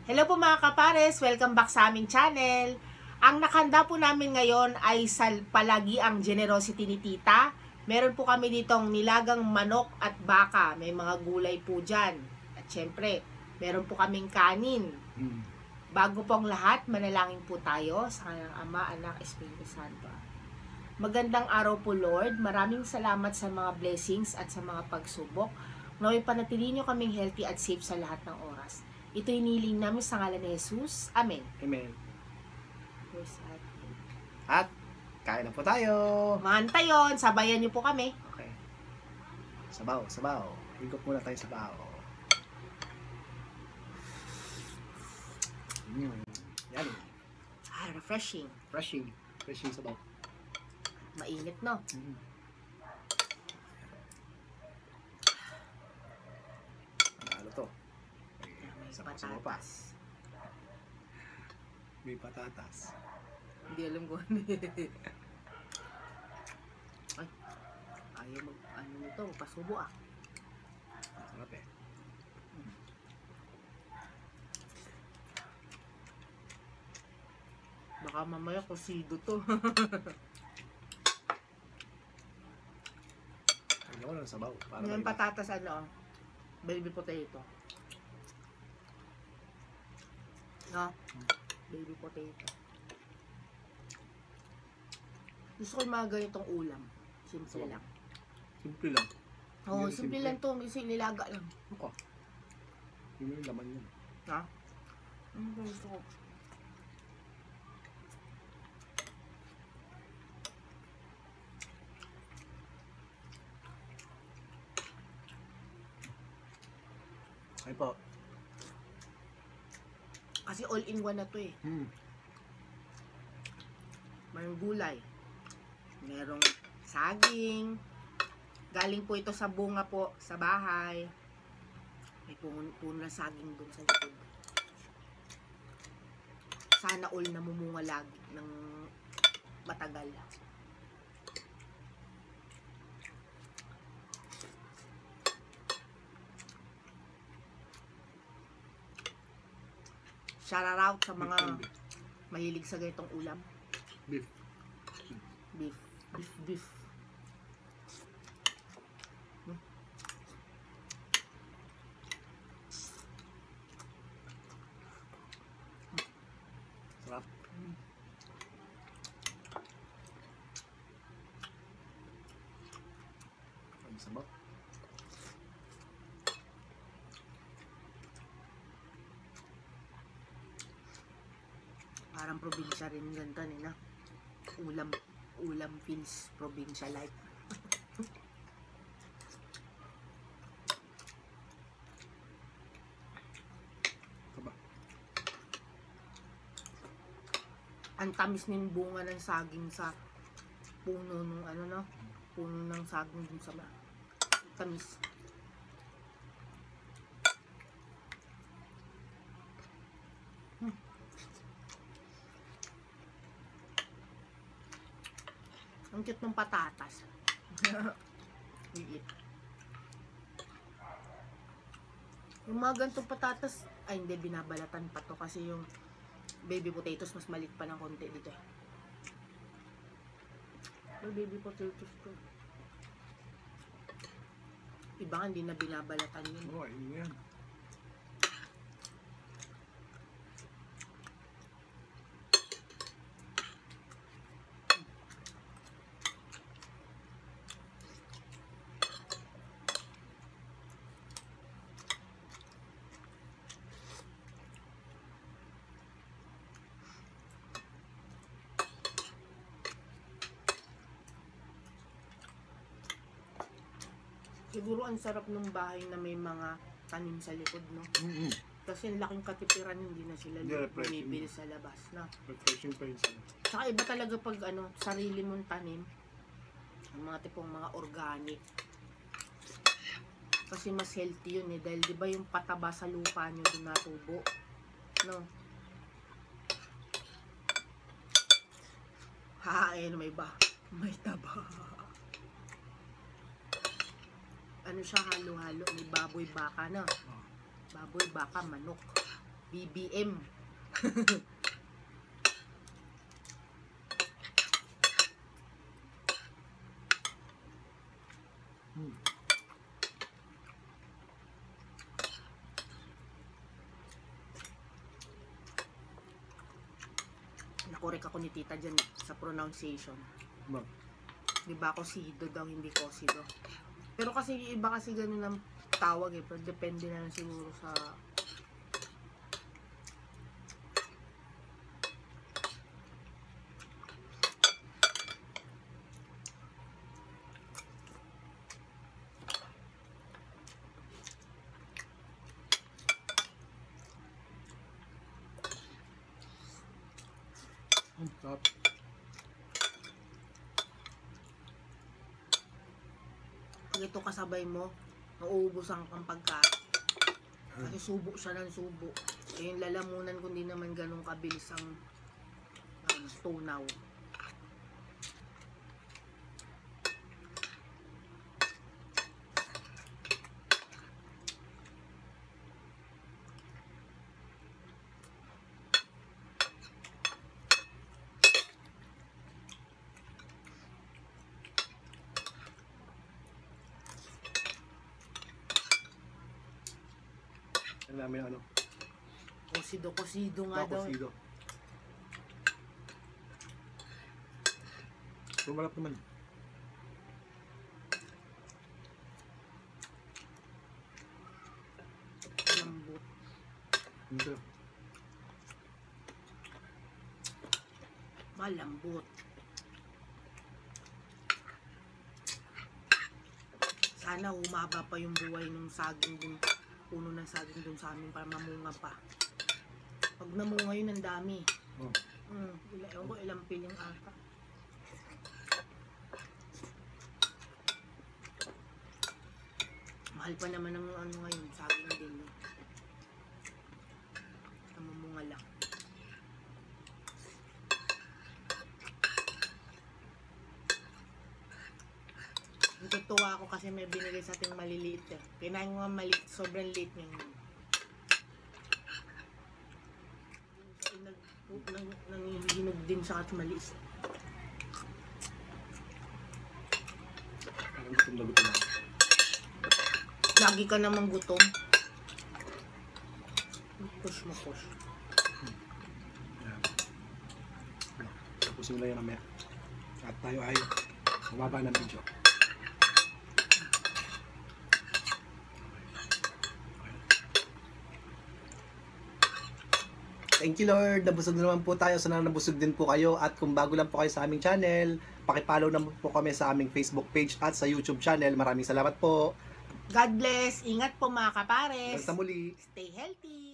Hello po mga kapares, welcome back sa aming channel. Ang nakahanda po namin ngayon ay palagi ang generosity ni Tita. Meron po kami ditong nilagang manok at baka. May mga gulay po dyan. At syempre, meron po kaming kanin. Bago po ang lahat, manalangin po tayo sa kanyang Ama, Anak, Espiritu Santo. Magandang araw po Lord. Maraming salamat sa mga blessings at sa mga pagsubok. Naway panatilihin niyo kaming healthy at safe sa lahat ng oras. Ito iniling namin sa ngalan ni Jesus. Amen. Amen. Yes, At, kain na po tayo. Mahanta yun. Sabayan niyo po kami. Okay. Sabaw, sabaw. Higop muna tayo sabaw. Yan. Refreshing. Refreshing sabaw. Mainit, no? Ano to? May Sabaw pa. patatas. May patatas. Hindi alam ko ano Ay, ayaw ano nito, pasubo ah. Sarap eh. Baka mamaya kusido to. Ano ko ng sabaw? Para Yung may patatas ano, baby potato. No? Baby potato. Gusto ko yung mga ganitong ulam. Simple lang. Simple lang. Oo, Yun, simple simple. lang to. Kasi nilaga lang. Ako. Yun yung laman yun. Ha? Ano ba gusto ko? Ay po. Kasi all-in-one na to eh. Mayroong gulay. Merong saging. Galing po ito sa bunga po sa bahay. May puno na saging dun sa likod. Sana all namumunga lagi ng matagal. Shout out sa mga mahilig sa ganitong ulam. Beef. Beef. Sarap. Ang sabaw. Parang probinsya rin ganito nila. Ulam feels probinsya like. Saba. Ang tamis ng bunga ng saging sa puno ng ano no, puno ng saging dun sa tamis. Ang cute ng patatas. Liit. Yung mga ganitong patatas, ay hindi, binabalatan pa to kasi yung baby potatoes mas maliit pa ng konti dito eh. May baby potatoes to. Iba hindi na binabalatan yun. Oo, yun yan. Siguro ang sarap ng bahay na may mga tanim sa likod, no? Kasi ang laking katipiran, hindi na sila Yeah, refreshing. bumibili sa labas, na. Refreshing pa yun sila. Saka iba talaga pag ano, sarili mong tanim, ang mga tipong mga organic. Kasi mas healthy yun eh, dahil di ba yung pataba sa lupa nyo doon natubo, no? Hahain, may taba. Ano siya, halo-halo, may baboy, baka na. Baboy, baka, manok. BBM. Hmm. Nakorek ako ni tita dyan sa pronunciation. Ba? Di ba cosido daw, hindi cosido. Pero kasi yung iba kasi ganun ang tawag eh. Pero depende na lang siguro sa... Sarap. Pag ito kasabay mo, mauubos ang pagkain. Kasi subo siya ng subo. Eh, yung lalamunan ko hindi naman ganun kabilis ang tunaw. Ang namin ano. Kosido nga daw. Kosido. Sumalap naman. Lambot. Hindi. Malambot. Sana humaba pa yung buhay ng saging dun, puno ng saging dun sa amin para mamunga pa. Pag namunga yun, ang dami. Oh. Ewan ko, ilang piling ata. Mahal pa naman ng ano ngayon, saging din. Namumunga lang. Natutuwa ako kasi may binigay sa ating maliliit eh. Kinain ko nga maliit, sobrang liit ngayon. Nangihinog din siya at maliit. Ang gutom na gutom ako. Lagi ka namang gutom. Push mo, push. Ayan. Tapusin mo lang yan mamaya. At tayo ay bumaba ng video. Thank you Lord, nabusog na naman po tayo. Sana nabusog din po kayo. At kung bago lang po kayo sa aming channel, pakipollow naman po kami sa aming Facebook page at sa YouTube channel. Maraming salamat po. God bless. Ingat po mga kapares. Hanggang sa muli. Stay healthy.